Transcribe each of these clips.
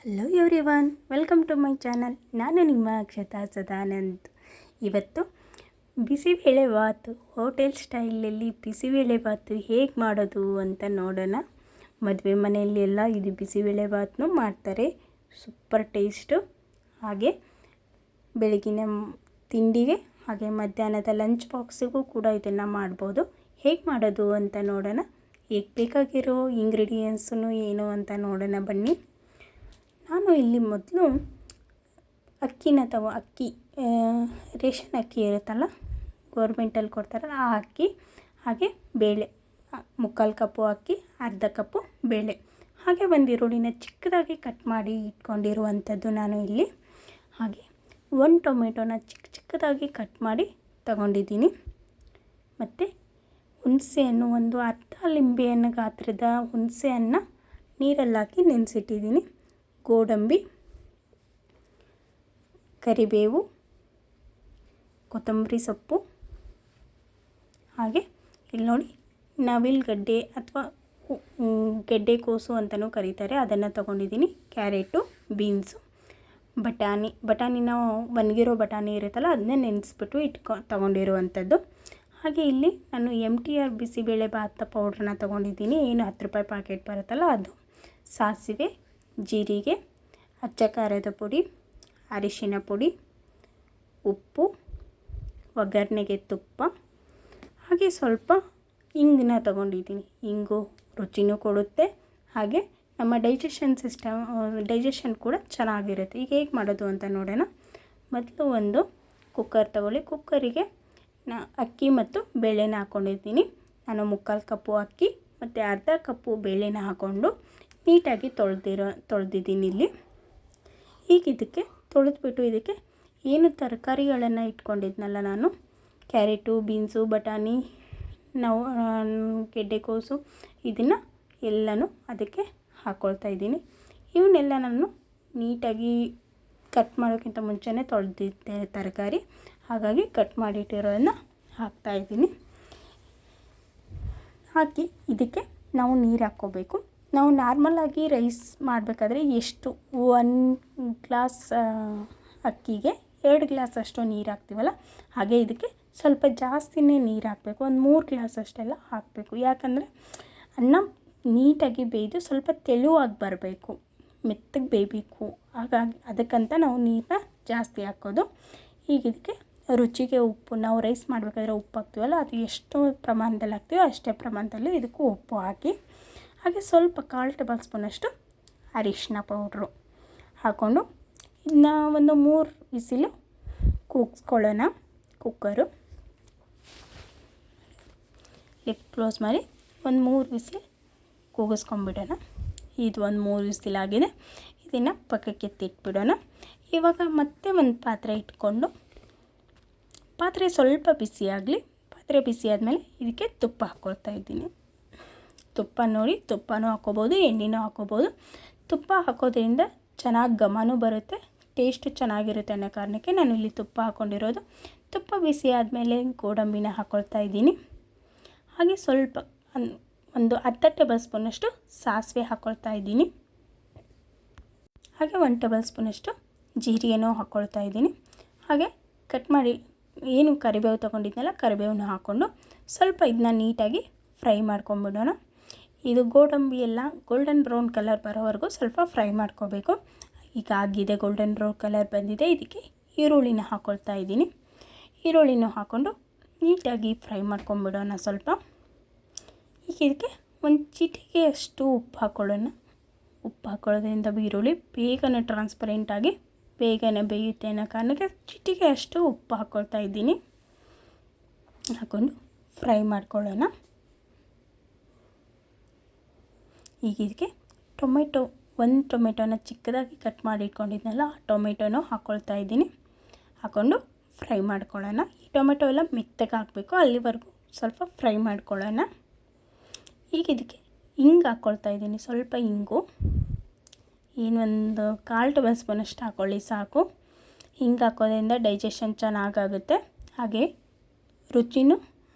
Hello everyone, welcome to my channel. ನಾನು ನಿಮ್ಮ ಅಕ್ಷತಾ ಸದಾನಂದ್. ಇವತ್ತು ಬಿಸಿಬೇಳೆಬಾತು ಹೋಟೆಲ್ ಸ್ಟೈಲಲ್ಲಿ ಬಿಸಿಬೇಳೆಬಾತು ಹೇಗೆ ಮಾಡೋದು ಅಂತ ನೋಡೋಣ. ಮದುವೆ ಮನೆಯಲ್ಲಿ ಎಲ್ಲ ಇದು ಬಿಸಿಬೇಳೆಬಾತನ್ನು ಮಾಡ್ತಾರೆ, ಸೂಪರ್ ಟೇಸ್ಟು. ಹಾಗೆ ಬೆಳಗಿನ ತಿಂಡಿಗೆ ಹಾಗೆ ಮಧ್ಯಾಹ್ನದ ಲಂಚ್ ಬಾಕ್ಸಿಗೂ ಕೂಡ ಇದನ್ನು ಮಾಡ್ಬೋದು. ಹೇಗೆ ಮಾಡೋದು ಅಂತ ನೋಡೋಣ. ಹೇಗೆ ಬೇಕಾಗಿರೋ ಇಂಗ್ರೀಡಿಯೆಂಟ್ಸು ಏನು ಅಂತ ನೋಡೋಣ ಬನ್ನಿ. ನಾನು ಇಲ್ಲಿ ಮೊದಲು ಅಕ್ಕಿ ರೇಷನ್ ಅಕ್ಕಿ ಇರುತ್ತಲ್ಲ, ಗೌರ್ಮೆಂಟಲ್ಲಿ ಕೊಡ್ತಾರಲ್ಲ ಆ ಅಕ್ಕಿ, ಹಾಗೆ ಬೇಳೆ, 3/4 ಕಪ್ಪು ಅಕ್ಕಿ, ಅರ್ಧ ಕಪ್ಪು ಬೇಳೆ, ಹಾಗೆ ಒಂದು ಈರುಳ್ಳಿನ ಚಿಕ್ಕದಾಗಿ ಕಟ್ ಮಾಡಿ ಇಟ್ಕೊಂಡಿರುವಂಥದ್ದು ನಾನು ಇಲ್ಲಿ. ಹಾಗೆ 1 ಟೊಮೆಟೊನ ಚಿಕ್ಕದಾಗಿ ಕಟ್ ಮಾಡಿ ತಗೊಂಡಿದ್ದೀನಿ. ಮತ್ತು ಹುಣಸೆಹಣ್ಣು, ಒಂದು ಅರ್ಧ ಲಿಂಬೆಹಣ್ಣು ಗಾತ್ರದ ಹುಣಸೆಹಣ್ಣು ನೀರಲ್ಲಿ ಹಾಕಿ ನೆನೆಸಿಟ್ಟಿದ್ದೀನಿ. ಗೋಡಂಬಿ, ಕರಿಬೇವು, ಕೊತ್ತಂಬರಿ ಸೊಪ್ಪು, ಹಾಗೆ ಇಲ್ಲಿ ನೋಡಿ ನವಿಲುಗಡ್ಡೆ ಅಥವಾ ಗೆಡ್ಡೆಕೋಸು ಅಂತಲೂ ಕರೀತಾರೆ, ಅದನ್ನು ತೊಗೊಂಡಿದ್ದೀನಿ. ಕ್ಯಾರೆಟು, ಬೀನ್ಸು, ಬಟಾಣಿನ ಒಣಗಿರೋ ಬಟಾಣಿ ಇರುತ್ತಲ್ಲ ಅದನ್ನೇ ನೆನೆಸ್ಬಿಟ್ಟು ತೊಗೊಂಡಿರುವಂಥದ್ದು. ಹಾಗೆ ಇಲ್ಲಿ ನಾನು MTR ಬಿಸಿಬೇಳೆಬಾತ್ ಪೌಡ್ರನ್ನ ತೊಗೊಂಡಿದ್ದೀನಿ, ಏನು 10 ರೂಪಾಯಿ ಪ್ಯಾಕೆಟ್ ಬರುತ್ತಲ್ಲ ಅದು. ಸಾಸಿವೆ, ಜೀರಿಗೆ, ಅಚ್ಚ ಖಾರದ ಪುಡಿ, ಅರಿಶಿನ ಪುಡಿ, ಉಪ್ಪು, ಒಗ್ಗರಣೆಗೆ ತುಪ್ಪ, ಹಾಗೆ ಸ್ವಲ್ಪ ಇಂಗನ್ನ ತೊಗೊಂಡಿದ್ದೀನಿ. ಇಂಗು ರುಚಿನೂ ಕೊಡುತ್ತೆ, ಹಾಗೆ ನಮ್ಮ ಡೈಜೆಷನ್ ಕೂಡ ಚೆನ್ನಾಗಿರುತ್ತೆ. ಈಗ ಹೇಗೆ ಮಾಡೋದು ಅಂತ ನೋಡೋಣ. ಮೊದಲು ಒಂದು ಕುಕ್ಕರ್ ತಗೊಳ್ಳಿ. ಕುಕ್ಕರಿಗೆ ಅಕ್ಕಿ ಮತ್ತು ಬೇಳೆನ ಹಾಕ್ಕೊಂಡಿದ್ದೀನಿ. ನಾನು 3/4 ಕಪ್ಪು ಅಕ್ಕಿ ಮತ್ತು ಅರ್ಧ ಕಪ್ಪು ಬೇಳೆನ ಹಾಕ್ಕೊಂಡು ನೀಟಾಗಿ ತೊಳೆದಿದ್ದೀನಿ ಇಲ್ಲಿ. ಈಗ ಇದಕ್ಕೆ ತೊಳೆದ್ಬಿಟ್ಟು ಇದಕ್ಕೆ ಏನು ತರಕಾರಿಗಳನ್ನು ಇಟ್ಕೊಂಡಿದ್ನಲ್ಲ ನಾನು, ಕ್ಯಾರೆಟು, ಬೀನ್ಸು, ಬಟಾಣಿ, ಗೆಡ್ಡೆಕೋಸು, ಇದನ್ನು ಎಲ್ಲನೂ ಅದಕ್ಕೆ ಹಾಕ್ಕೊಳ್ತಾ ಇದ್ದೀನಿ. ಇವನ್ನೆಲ್ಲ ನಾನು ನೀಟಾಗಿ ಕಟ್ ಮಾಡೋಕ್ಕಿಂತ ಮುಂಚೆನೇ ತೊಳೆದಿದ್ದೆ ತರಕಾರಿ, ಹಾಗಾಗಿ ಕಟ್ ಮಾಡಿಟ್ಟಿರೋದನ್ನು ಹಾಕ್ತಾಯಿದ್ದೀನಿ. ಹಾಕಿ ಇದಕ್ಕೆ ನಾವು ನೀರು ಹಾಕ್ಕೋಬೇಕು. ನಾವು ನಾರ್ಮಲಾಗಿ ರೈಸ್ ಮಾಡಬೇಕಾದ್ರೆ ಎಷ್ಟು 1 ಗ್ಲಾಸ್ ಅಕ್ಕಿಗೆ 2 ಗ್ಲಾಸ್ ಅಷ್ಟು ನೀರು ಹಾಕ್ತೀವಲ್ಲ, ಹಾಗೆ ಇದಕ್ಕೆ ಸ್ವಲ್ಪ ಜಾಸ್ತಿನೇ ನೀರು ಹಾಕಬೇಕು. ಒಂದು 3 ಗ್ಲಾಸ್ ಅಷ್ಟೆಲ್ಲ ಹಾಕಬೇಕು. ಯಾಕಂದರೆ ಅನ್ನ ನೀಟಾಗಿ ಬೇಯ್ದು ಸ್ವಲ್ಪ ತೆಳುವಾಗಿ ಬರಬೇಕು, ಮೆತ್ತಗೆ ಬೇಯಬೇಕು. ಹಾಗಾಗಿ ಅದಕ್ಕಂತ ನಾವು ನೀರನ್ನ ಜಾಸ್ತಿ ಹಾಕೋದು. ಈಗ ಇದಕ್ಕೆ ರುಚಿಗೆ ಉಪ್ಪು, ನಾವು ರೈಸ್ ಮಾಡಬೇಕಾದ್ರೆ ಉಪ್ಪು ಹಾಕ್ತೀವಲ್ಲ, ಅದು ಎಷ್ಟು ಪ್ರಮಾಣದಲ್ಲಿ ಹಾಕ್ತೀವೋ ಅಷ್ಟೇ ಪ್ರಮಾಣದಲ್ಲಿ ಇದಕ್ಕೂ ಉಪ್ಪು ಹಾಕಿ, ಹಾಗೆ ಸ್ವಲ್ಪ 1/4 ಟೇಬಲ್ ಸ್ಪೂನಷ್ಟು ಅರಿಶಿನ ಪೌಡ್ರು ಹಾಕ್ಕೊಂಡು ಇದನ್ನ ಒಂದು 3 ವಿಸಿಲು ಕೂಗಿಸ್ಕೊಳ್ಳೋಣ. ಕುಕ್ಕರು ಲಿಡ್ ಕ್ಲೋಸ್ ಮಾಡಿ ಒಂದು 3 ವಿಸಿಲ್ ಕೂಗಿಸ್ಕೊಂಬಿಡೋಣ. ಇದು ಒಂದು 3 ವಿಸಿಲಾಗಿದೆ. ಇದನ್ನು ಪಕ್ಕಕ್ಕೆ ಎತ್ತಿಟ್ಬಿಡೋಣ. ಇವಾಗ ಮತ್ತೆ ಒಂದು ಪಾತ್ರೆ ಇಟ್ಕೊಂಡು, ಪಾತ್ರೆ ಸ್ವಲ್ಪ ಬಿಸಿಯಾಗಲಿ. ಪಾತ್ರೆ ಬಿಸಿ ಆದಮೇಲೆ ಇದಕ್ಕೆ ತುಪ್ಪ ಹಾಕ್ಕೊಳ್ತಾ ಇದ್ದೀನಿ. ತುಪ್ಪ ನೋಡಿ, ತುಪ್ಪನೂ ಹಾಕ್ಕೋಬೋದು, ಎಣ್ಣೆನೂ ಹಾಕ್ಕೋಬೋದು. ತುಪ್ಪ ಹಾಕೋದ್ರಿಂದ ಚೆನ್ನಾಗಿ ಘಮನೂ ಬರುತ್ತೆ, ಟೇಸ್ಟು ಚೆನ್ನಾಗಿರುತ್ತೆ ಅನ್ನೋ ಕಾರಣಕ್ಕೆ ನಾನು ಇಲ್ಲಿ ತುಪ್ಪ ಹಾಕ್ಕೊಂಡಿರೋದು. ತುಪ್ಪ ಬಿಸಿ ಆದಮೇಲೆ ಗೋಡಂಬಿನ ಹಾಕ್ಕೊಳ್ತಾ ಇದ್ದೀನಿ. ಹಾಗೆ ಸ್ವಲ್ಪ ಒಂದು ಅರ್ಧ ಟೇಬಲ್ ಸ್ಪೂನಷ್ಟು ಸಾಸಿವೆ ಹಾಕ್ಕೊಳ್ತಾ ಇದ್ದೀನಿ. ಹಾಗೆ 1 ಟೇಬಲ್ ಸ್ಪೂನಷ್ಟು ಜೀರಿಗೆನೂ ಹಾಕ್ಕೊಳ್ತಾ ಇದ್ದೀನಿ. ಹಾಗೆ ಕಟ್ ಮಾಡಿ ಏನು ಕರಿಬೇವು ತೊಗೊಂಡಿದ್ನಲ್ಲ, ಕರಿಬೇವನ್ನ ಹಾಕ್ಕೊಂಡು ಸ್ವಲ್ಪ ಇದನ್ನ ನೀಟಾಗಿ ಫ್ರೈ ಮಾಡ್ಕೊಂಬಿಡೋಣ. ಇದು ಗೋಡಂಬಿ ಎಲ್ಲ ಗೋಲ್ಡನ್ ಬ್ರೌನ್ ಕಲರ್ ಬರೋವರೆಗೂ ಸ್ವಲ್ಪ ಫ್ರೈ ಮಾಡ್ಕೋಬೇಕು. ಈಗ ಆಗಿದೆ, ಗೋಲ್ಡನ್ ಬ್ರೌನ್ ಕಲರ್ ಬಂದಿದೆ. ಇದಕ್ಕೆ ಈರುಳ್ಳಿನ ಹಾಕ್ಕೊಳ್ತಾ ಇದ್ದೀನಿ. ಈರುಳ್ಳಿನ ಹಾಕ್ಕೊಂಡು ನೀಟಾಗಿ ಫ್ರೈ ಮಾಡ್ಕೊಂಬಿಡೋಣ ಸ್ವಲ್ಪ. ಈಗ ಇದಕ್ಕೆ ಒಂದು ಚಿಟಿಕೆಯಷ್ಟು ಉಪ್ಪು ಹಾಕ್ಕೊಳ್ಳೋಣ. ಉಪ್ಪು ಹಾಕ್ಕೊಳ್ಳೋದ್ರಿಂದ ಈರುಳ್ಳಿ ಬೇಗನೆ ಟ್ರಾನ್ಸ್ಪರೆಂಟಾಗಿ ಬೇಗನೆ ಬೇಯುತ್ತೆ ಅನ್ನೋ ಕಾರಣಕ್ಕೆ ಚಿಟಿಕೆಯಷ್ಟು ಉಪ್ಪು ಹಾಕ್ಕೊಳ್ತಾ ಇದ್ದೀನಿ. ಹಾಕ್ಕೊಂಡು ಫ್ರೈ ಮಾಡ್ಕೊಳ್ಳೋಣ. ಈಗ ಇದಕ್ಕೆ ಒಂದು ಟೊಮೆಟೊನ ಚಿಕ್ಕದಾಗಿ ಕಟ್ ಮಾಡಿ ಇಟ್ಕೊಂಡಿದ್ನಲ್ಲ, ಆ ಟೊಮೆಟೊನೂ ಹಾಕ್ಕೊಳ್ತಾ ಇದ್ದೀನಿ. ಹಾಕ್ಕೊಂಡು ಫ್ರೈ ಮಾಡ್ಕೊಳ್ಳೋಣ. ಈ ಟೊಮೆಟೊ ಎಲ್ಲ ಮೆತ್ತಗೆ ಹಾಕಬೇಕು, ಅಲ್ಲಿವರೆಗೂ ಸ್ವಲ್ಪ ಫ್ರೈ ಮಾಡ್ಕೊಳ್ಳೋಣ. ಈಗ ಇದಕ್ಕೆ ಹಿಂಗೆ ಹಾಕ್ಕೊಳ್ತಾ ಇದ್ದೀನಿ. ಸ್ವಲ್ಪ ಇಂಗು, ಒಂದು 1/4 ಟೇಬಲ್ ಸ್ಪೂನಷ್ಟು ಹಾಕ್ಕೊಳ್ಳಿ ಸಾಕು. ಹಿಂಗೆ ಹಾಕೋದ್ರಿಂದ ಡೈಜೆಷನ್ ಚೆನ್ನಾಗಾಗುತ್ತೆ, ಹಾಗೆ ರುಚಿನೂ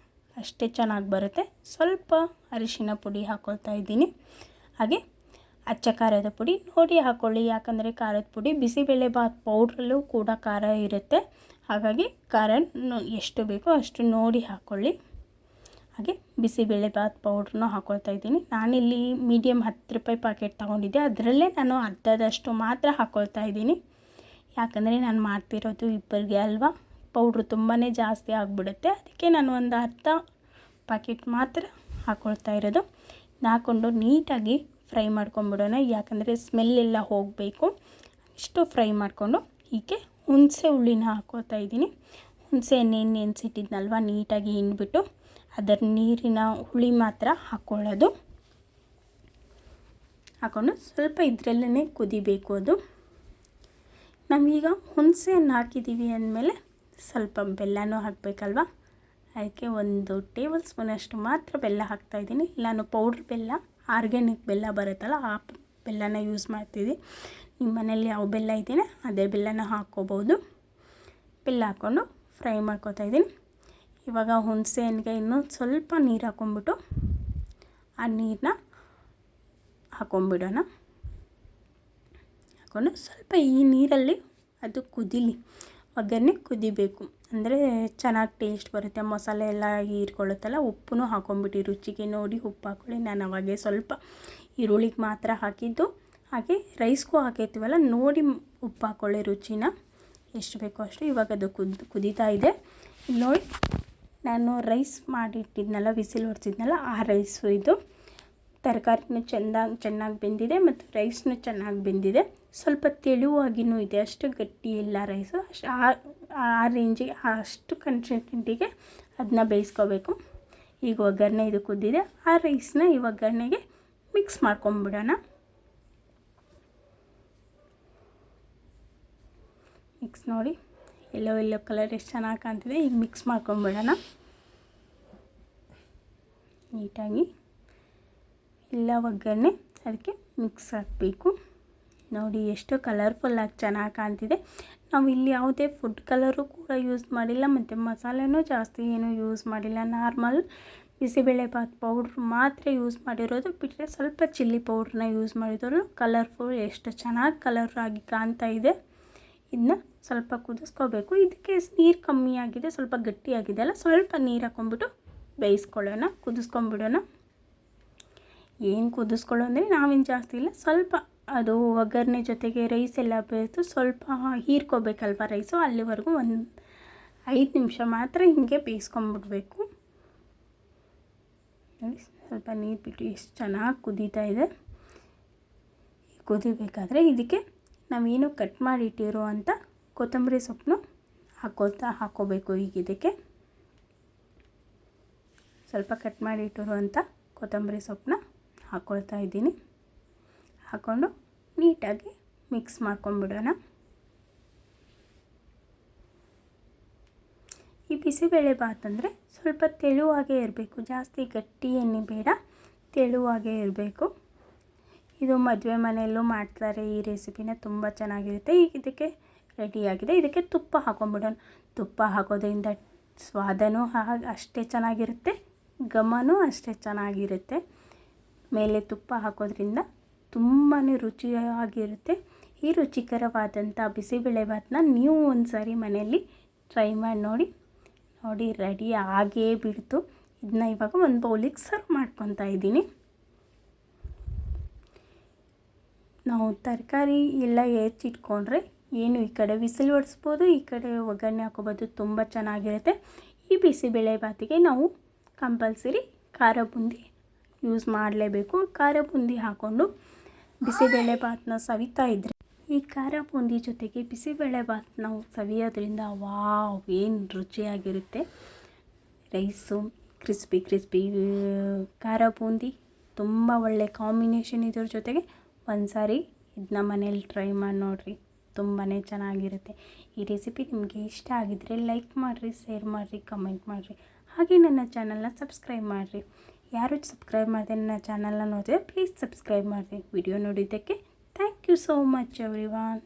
ಅಷ್ಟೇ ಚೆನ್ನಾಗಿ ಬರುತ್ತೆ. ಸ್ವಲ್ಪ ಅರಿಶಿನ ಪುಡಿ ಹಾಕ್ಕೊಳ್ತಾ ಇದ್ದೀನಿ. ಹಾಗೆ ಅಚ್ಚ ಖಾರದ ಪುಡಿ ನೋಡಿ ಹಾಕ್ಕೊಳ್ಳಿ. ಯಾಕಂದರೆ ಖಾರದ ಪುಡಿ ಬಿಸಿಬೇಳೆಬಾತ್ ಪೌಡ್ರಲ್ಲೂ ಕೂಡ ಖಾರ ಇರುತ್ತೆ. ಹಾಗಾಗಿ ಖಾರ ಎಷ್ಟು ಬೇಕೋ ಅಷ್ಟು ನೋಡಿ ಹಾಕ್ಕೊಳ್ಳಿ. ಹಾಗೆ ಬಿಸಿಬೇಳೆಬಾತ್ ಪೌಡ್ರನ್ನೂ ಹಾಕ್ಕೊಳ್ತಾ ಇದ್ದೀನಿ. ನಾನಿಲ್ಲಿ ಮೀಡಿಯಮ್ 10 ರೂಪಾಯಿ ಪ್ಯಾಕೆಟ್ ತೊಗೊಂಡಿದ್ದೆ, ಅದರಲ್ಲೇ ನಾನು ಅರ್ಧದಷ್ಟು ಮಾತ್ರ ಹಾಕ್ಕೊಳ್ತಾ ಇದ್ದೀನಿ. ಯಾಕಂದರೆ ನಾನು ಮಾಡ್ತಿರೋದು ಇಬ್ಬರಿಗೆ ಅಲ್ವಾ, ಪೌಡ್ರು ತುಂಬಾ ಜಾಸ್ತಿ ಆಗಿಬಿಡುತ್ತೆ. ಅದಕ್ಕೆ ನಾನು ಒಂದು ಅರ್ಧ ಪ್ಯಾಕೆಟ್ ಮಾತ್ರ ಹಾಕ್ಕೊಳ್ತಾ ಇರೋದು. ಹಾಕ್ಕೊಂಡು ನೀಟಾಗಿ ಫ್ರೈ ಮಾಡ್ಕೊಂಬಿಡೋಣ. ಯಾಕಂದರೆ ಸ್ಮೆಲ್ಲೆಲ್ಲ ಹೋಗಬೇಕು. ಇಷ್ಟು ಫ್ರೈ ಮಾಡಿಕೊಂಡು ಹೀಗೆ ಹುಣಸೆ ಹುಳಿನ ಹಾಕ್ಕೊಳ್ತಾ ಇದ್ದೀನಿ. ಹುಣಸೆ ಹಣ್ಣು ನೆನೆಸಿಟ್ಟಿದ್ನಲ್ವ, ನೀಟಾಗಿ ಹಿಂಡ್ಬಿಟ್ಟು ಅದರ ನೀರಿನ ಹುಳಿ ಮಾತ್ರ ಹಾಕ್ಕೊಳ್ಳೋದು. ಹಾಕ್ಕೊಂಡು ಸ್ವಲ್ಪ ಇದರಲ್ಲೇ ಕುದಿಬೇಕು. ಅದು ನಾವೀಗ ಹುಣಸೆ ಹಣ್ಣು ಹಾಕಿದ್ದೀವಿ ಅಂದಮೇಲೆ ಸ್ವಲ್ಪ ಬೆಲ್ಲನೂ ಹಾಕಬೇಕಲ್ವ. ಅದಕ್ಕೆ 1 ಟೇಬಲ್ ಸ್ಪೂನಷ್ಟು ಮಾತ್ರ ಬೆಲ್ಲ ಹಾಕ್ತಾಯಿದ್ದೀನಿ. ನಾನು ಪೌಡ್ರ್ ಬೆಲ್ಲ, ಆರ್ಗ್ಯಾನಿಕ್ ಬೆಲ್ಲ ಬರುತ್ತಲ್ಲ ಆ ಬೆಲ್ಲನ ಯೂಸ್ ಮಾಡ್ತಿದ್ದೆ. ನಿಮ್ಮ ಮನೇಲಿ ಯಾವ ಬೆಲ್ಲ ಇದೆಯೋ ಅದೇ ಬೆಲ್ಲನ ಹಾಕ್ಕೋಬೋದು. ಬೆಲ್ಲ ಹಾಕ್ಕೊಂಡು ಫ್ರೈ ಮಾಡ್ಕೊತಾ ಇದ್ದೀನಿ. ಇವಾಗ ಹುಣಸೆ ಹಣ್ಣಿಗೆ ಇನ್ನೂ ಸ್ವಲ್ಪ ನೀರು ಹಾಕ್ಕೊಂಬಿಟ್ಟು ಆ ನೀರನ್ನ ಹಾಕ್ಕೊಂಬಿಡೋಣ. ಹಾಕ್ಕೊಂಡು ಸ್ವಲ್ಪ ಈ ನೀರಲ್ಲಿ ಅದು ಕುದೀಲಿ, ಒಗ್ಗರಣೆ ಕುದಿಬೇಕು. ಅಂದರೆ ಚೆನ್ನಾಗಿ ಟೇಸ್ಟ್ ಬರುತ್ತೆ, ಮಸಾಲೆ ಎಲ್ಲ ಹೀರ್ಕೊಳ್ಳುತ್ತಲ್ಲ. ಉಪ್ಪು ಹಾಕ್ಕೊಂಬಿಟ್ಟು ರುಚಿಗೆ ನೋಡಿ ಉಪ್ಪು ಹಾಕ್ಕೊಳ್ಳಿ. ನಾನು ಅವಾಗೆ ಸ್ವಲ್ಪ ಈರುಳ್ಳಿಗೆ ಮಾತ್ರ ಹಾಕಿದ್ದು. ಹಾಗೆ ರೈಸ್ಗೂ ಹಾಕಿರ್ತೀವಲ್ಲ, ನೋಡಿ ಉಪ್ಪು ಹಾಕ್ಕೊಳ್ಳಿ, ರುಚಿನ ಎಷ್ಟು ಬೇಕೋ ಅಷ್ಟು. ಇವಾಗ ಅದು ಕುದೀತಾ ಇದೆ. ನೋಡಿ ನಾನು ರೈಸ್ ಮಾಡಿಟ್ಟಿದ್ನಲ್ಲ, ವಿಸಿಲ್ ಹೊಡ್ಸಿದ್ನಲ್ಲ, ಆ ರೈಸು ಇದು. ತರಕಾರಿನೂ ಚೆನ್ನಾಗಿ ಬೆಂದಿದೆ ಮತ್ತು ರೈಸ್ನೂ ಚೆನ್ನಾಗಿ ಬೆಂದಿದೆ. ಸ್ವಲ್ಪ ತೆಳುವಾಗಿಯೂ ಇದೆ, ಅಷ್ಟು ಗಟ್ಟಿ ಇಲ್ಲ ರೈಸು. ಅಷ್ಟು ಆ ರೇಂಜಿಗೆ ಅಷ್ಟು ಕನ್ಸಿಸ್ಟೆಂಟಿಗೆ ಅದನ್ನ ಬೇಯಿಸ್ಕೋಬೇಕು. ಈಗ ಒಗ್ಗರಣೆ ಇದು ಕುದ್ದಿದೆ. ಆ ರೈಸ್ನ ಈ ಒಗ್ಗರಣೆಗೆ ಮಿಕ್ಸ್ ಮಾಡ್ಕೊಂಬಿಡೋಣ. ಮಿಕ್ಸ್ ನೋಡಿ, ಎಲ್ಲೋ ಕಲರ್ ಎಷ್ಟು ಚೆನ್ನಾಗಿ ಕಾಣ್ತಿದೆ. ಈಗ ಮಿಕ್ಸ್ ಮಾಡ್ಕೊಂಬಿಡೋಣ ನೀಟಾಗಿ. ಎಲ್ಲ ಒಗ್ಗರಣೆ ಅದಕ್ಕೆ ಮಿಕ್ಸ್ ಆಗಬೇಕು. ನೋಡಿ ಎಷ್ಟು ಕಲರ್ಫುಲ್ಲಾಗಿ ಚೆನ್ನಾಗಿ ಕಾಣ್ತಿದೆ. ನಾವು ಇಲ್ಲಿ ಯಾವುದೇ ಫುಡ್ ಕಲರು ಕೂಡ ಯೂಸ್ ಮಾಡಿಲ್ಲ ಮತ್ತು ಮಸಾಲೆನೂ ಜಾಸ್ತಿ ಏನೂ ಯೂಸ್ ಮಾಡಿಲ್ಲ. ನಾರ್ಮಲ್ ಬಿಸಿಬೇಳೆಬಾತ್ ಪೌಡ್ರ್ ಮಾತ್ರ ಯೂಸ್ ಮಾಡಿರೋದು, ಬಿಟ್ಟರೆ ಸ್ವಲ್ಪ ಚಿಲ್ಲಿ ಪೌಡ್ರನ್ನ ಯೂಸ್ ಮಾಡಿದ್ರು. ಕಲರ್ಫುಲ್ ಎಷ್ಟು ಚೆನ್ನಾಗಿ ಕಲರ್ ಆಗಿ ಕಾಣ್ತಾ ಇದೆ. ಇದನ್ನ ಸ್ವಲ್ಪ ಕುದಿಸ್ಕೋಬೇಕು. ಇದಕ್ಕೆ ನೀರು ಕಮ್ಮಿ ಆಗಿದೆ, ಸ್ವಲ್ಪ ಗಟ್ಟಿಯಾಗಿದೆ ಅಲ್ಲ, ಸ್ವಲ್ಪ ನೀರು ಹಾಕ್ಕೊಂಬಿಟ್ಟು ಬೇಯಿಸ್ಕೊಳ್ಳೋಣ, ಕುದಿಸ್ಕೊಂಬಿಡೋಣ. ಏನು ಕುದಿಸ್ಕೊಳ್ಳೋ ಅಂದರೆ ನಾವೇನು ಜಾಸ್ತಿ ಇಲ್ಲ, ಸ್ವಲ್ಪ ಅದು ಒಗ್ಗರಣೆ ಜೊತೆಗೆ ರೈಸ್ ಎಲ್ಲ ಬೇಯಿತು, ಸ್ವಲ್ಪ ಹೀರ್ಕೋಬೇಕಲ್ವ ರೈಸು, ಅಲ್ಲಿವರೆಗೂ ಒಂದು 5 ನಿಮಿಷ ಮಾತ್ರ ಹೀಗೆ ಬೇಯಿಸ್ಕೊಂಬಿಡ್ಬೇಕು. ನೋಡಿ ಸ್ವಲ್ಪ ನೀರು ಬಿಟ್ಟು ಎಷ್ಟು ಚೆನ್ನಾಗಿ ಕುದೀತಾ ಇದೆ. ಕುದಿಬೇಕಾದ್ರೆ ಇದಕ್ಕೆ ನಾವೇನು ಕಟ್ ಮಾಡಿಟ್ಟಿರೋ ಅಂಥ ಕೊತ್ತಂಬರಿ ಸೊಪ್ಪನ್ನು ಹಾಕ್ಕೋಬೇಕು. ಈಗ ಇದಕ್ಕೆ ಸ್ವಲ್ಪ ಕಟ್ ಮಾಡಿಟ್ಟಿರೋ ಅಂಥ ಕೊತ್ತಂಬರಿ ಸೊಪ್ಪನ್ನ ಹಾಕ್ಕೊಳ್ತಾ ಇದ್ದೀನಿ. ಹಾಕ್ಕೊಂಡು ನೀಟಾಗಿ ಮಿಕ್ಸ್ ಮಾಡ್ಕೊಂಬಿಡೋಣ. ಈ ಬಿಸಿಬೇಳೆಬಾತ್ ಅಂದರೆ ಸ್ವಲ್ಪ ತೆಳುವಾಗೇ ಇರಬೇಕು, ಜಾಸ್ತಿ ಗಟ್ಟಿ ಎಣ್ಣೆ ಬೇಡ, ತೆಳುವಾಗೇ ಇರಬೇಕು. ಇದು ಮದುವೆ ಮನೆಯಲ್ಲೂ ಮಾಡ್ತಾರೆ ಈ ರೆಸಿಪಿನ, ತುಂಬ ಚೆನ್ನಾಗಿರುತ್ತೆ. ಈಗ ಇದಕ್ಕೆ ರೆಡಿಯಾಗಿದೆ. ಇದಕ್ಕೆ ತುಪ್ಪ ಹಾಕ್ಕೊಂಬಿಡೋಣ. ತುಪ್ಪ ಹಾಕೋದ್ರಿಂದ ಸ್ವಾದನೂ ಅಷ್ಟೇ ಚೆನ್ನಾಗಿರುತ್ತೆ, ಘಮನೂ ಅಷ್ಟೇ ಚೆನ್ನಾಗಿರುತ್ತೆ. ಮೇಲೆ ತುಪ್ಪ ಹಾಕೋದ್ರಿಂದ ತುಂಬಾ ರುಚಿಯಾಗಿರುತ್ತೆ. ಈ ರುಚಿಕರವಾದಂಥ ಬಿಸಿಬೇಳೆಬಾತನ್ನ ನೀವು ಒಂದು ಸಾರಿ ಮನೆಯಲ್ಲಿ ಟ್ರೈ ಮಾಡಿ ನೋಡಿ. ರೆಡಿ ಆಗೇ ಬಿಡ್ತು. ಇದನ್ನ ಇವಾಗ ಒಂದು ಬೌಲಿಗೆ ಸರ್ವ್ ಮಾಡ್ಕೊತಾ ಇದ್ದೀನಿ. ನಾವು ತರಕಾರಿ ಎಲ್ಲ ಹೆಚ್ಚಿಟ್ಕೊಂಡ್ರೆ ಏನು ಈ ಕಡೆ ವಿಸಿಲ್ ಹೊಡಿಸ್ಬೋದು, ಈ ಕಡೆ ಒಗ್ಗರಣೆ ಹಾಕೋಬೋದು, ತುಂಬ ಚೆನ್ನಾಗಿರುತ್ತೆ. ಈ ಬಿಸಿಬೇಳೆಬಾತಿಗೆ ನಾವು ಕಂಪಲ್ಸರಿ ಖಾರ ಬೂಂದಿ ಯೂಸ್ ಮಾಡಲೇಬೇಕು. ಖಾರ ಬೂಂದಿ ಹಾಕ್ಕೊಂಡು ಬಿಸಿಬೇಳೆಬಾತನ್ನ ಸವಿತಾ ಇದ್ದರೆ, ಈ ಖಾರ ಬೂಂದಿ ಜೊತೆಗೆ ಬಿಸಿಬೇಳೆಬಾತ್ ನಾವು ಸವಿಯೋದ್ರಿಂದ ವಾವ್ ಏನು ರುಚಿಯಾಗಿರುತ್ತೆ. ರೈಸು ಕ್ರಿಸ್ಪಿ ಖಾರ ಬೂಂದಿ ತುಂಬ ಒಳ್ಳೆ ಕಾಂಬಿನೇಷನ್. ಇದ್ರ ಜೊತೆಗೆ ಒಂದು ಸಾರಿ ಇದನ್ನ ಮನೇಲಿ ಟ್ರೈ ಮಾಡಿ ನೋಡಿರಿ, ತುಂಬಾ ಚೆನ್ನಾಗಿರುತ್ತೆ. ಈ ರೆಸಿಪಿ ನಿಮಗೆ ಇಷ್ಟ ಆಗಿದ್ದರೆ ಲೈಕ್ ಮಾಡಿರಿ, ಶೇರ್ ಮಾಡಿರಿ, ಕಮೆಂಟ್ ಮಾಡಿರಿ. ಹಾಗೆ ನನ್ನ ಚಾನಲ್ನ ಸಬ್ಸ್ಕ್ರೈಬ್ ಮಾಡಿರಿ. ಯಾರು ಸಬ್ಸ್ಕ್ರೈಬ್ ಮಾಡಿದೆ ನನ್ನ ಚಾನಲ್ನ ನೋಡಿದ್ರೆ ಪ್ಲೀಸ್ ಸಬ್ಸ್ಕ್ರೈಬ್ ಮಾಡಿರಿ. ವಿಡಿಯೋ ನೋಡಿದ್ದಕ್ಕೆ thank you so much everyone.